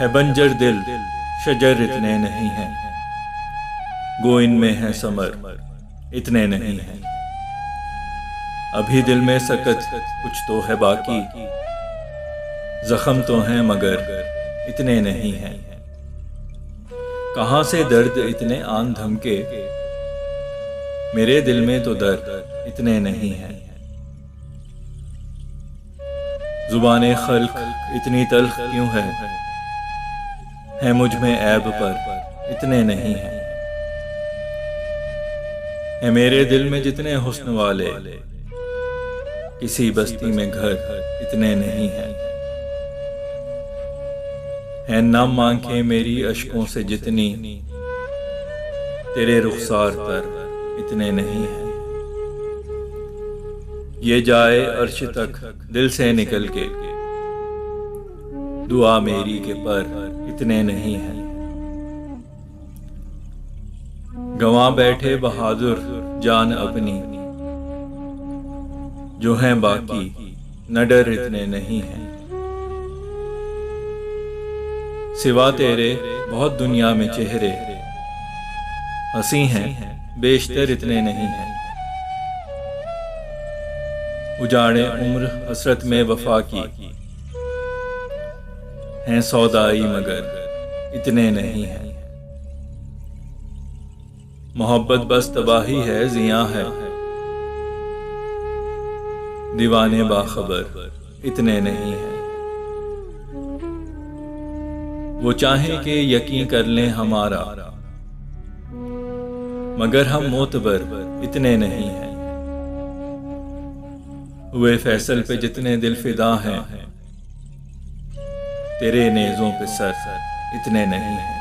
है बंजर दिल शजर इतने नहीं हैं, गो इनमें है समर इतने नहीं हैं। अभी दिल में सकत कुछ तो है बाकी, जख्म तो हैं मगर इतने नहीं हैं। कहाँ से दर्द इतने आन धमके, मेरे दिल में तो दर्द इतने नहीं हैं। जुबाने खल्क इतनी तल्ख क्यों है मुझ में ऐब पर इतने नहीं हैं। है मेरे दिल में जितने हुस्न वाले, किसी बस्ती में घर इतने नहीं हैं। है नम आंखें मेरी अश्कों से जितनी, तेरे रुखसार पर इतने नहीं हैं। ये जाए अर्श तक दिल से निकल के, दुआ मेरी के पर इतने नहीं हैं। गंवा बैठे बहादुर जान अपनी, जो हैं बाकी न डर इतने नहीं हैं। सिवा तेरे बहुत दुनिया में चेहरे, हंसी हैं बेशतर इतने नहीं हैं। उजाड़े उम्र हसरत में वफा की, हैं सौदाई मगर इतने नहीं हैं। मोहब्बत बस तबाही है जियां है, दीवाने बाखबर इतने नहीं हैं। वो चाहें कि यकीन कर लें हमारा, मगर हम मोतबर इतने नहीं हैं। हुए फैसल पे जितने दिल फिदा हैं, तेरे नेज़ों पे सर इतने नहीं हैं।